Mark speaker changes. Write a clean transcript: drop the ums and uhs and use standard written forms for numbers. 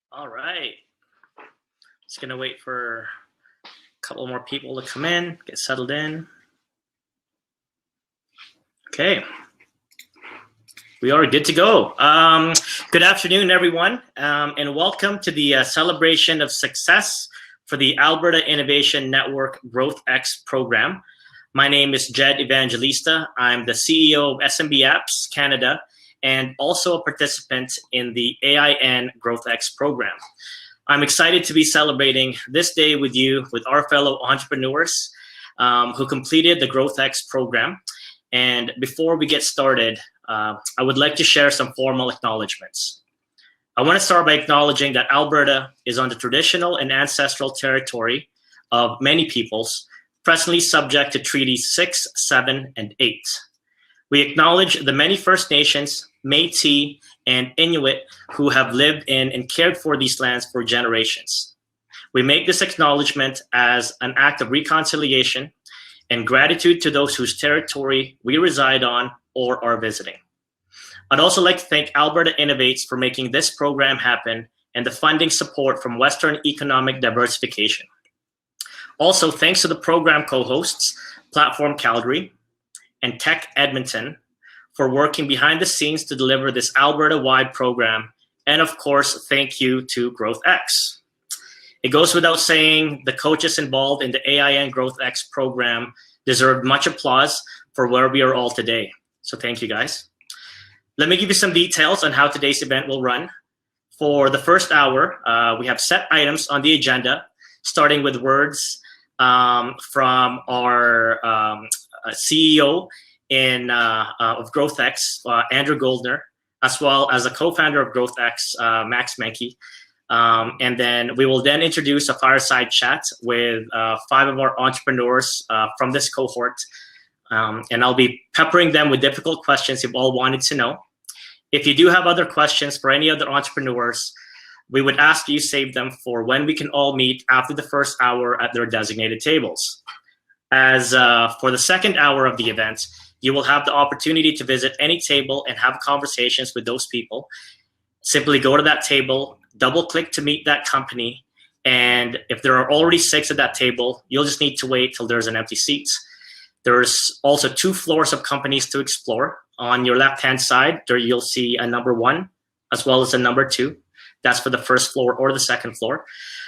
Speaker 1: All right. Just gonna wait for a couple more people to come in, get settled in. Okay. We are good to go. Good afternoon, everyone, and welcome to the celebration of success for the Alberta Innovation Network Growth X program. My name is Jed Evangelista. I'm the CEO of SMB Apps Canada and also a participant in the AIN Growth X program. I'm excited to be celebrating this day with you, with our fellow entrepreneurs who completed the Growth X program. And before we get started, I would like to share some formal acknowledgements. I want to start by acknowledging that Alberta is on the traditional and ancestral territory of many peoples, presently subject to Treaties 6, 7, and 8. We acknowledge the many First Nations, Métis, and Inuit who have lived in and cared for these lands for generations. We make this acknowledgement as an act of reconciliation and gratitude to those whose territory we reside on or are visiting. I'd also like to thank Alberta Innovates for making this program happen and the funding support from Western Economic Diversification. Also, thanks to the program co-hosts, Platform Calgary and Tech Edmonton, for working behind the scenes to deliver this Alberta-wide program. And of course, thank you to GrowthX. It goes without saying, the coaches involved in the AIN GrowthX program deserve much applause for where we are all today. So thank you, guys. Let me give you some details on how today's event will run. For the first hour, we have set items on the agenda, starting with words from our CEO of GrowthX, Andrew Goldner, as well as a co-founder of GrowthX, Max Menke. And then we will then introduce a fireside chat with 5 of our entrepreneurs from this cohort. And I'll be peppering them with difficult questions you've all wanted to know. If you do have other questions for any other entrepreneurs, we would ask you save them for when we can all meet after the first hour at their designated tables. As for the second hour of the event, you will have the opportunity to visit any table and have conversations with those people. Simply go to that table, double click to meet that company. And if there are already 6 at that table, you'll just need to wait till there's an empty seat. There's also 2 floors of companies to explore. On your left-hand side, there you'll see a number 1, as well as a number 2. That's for the first floor or the second floor.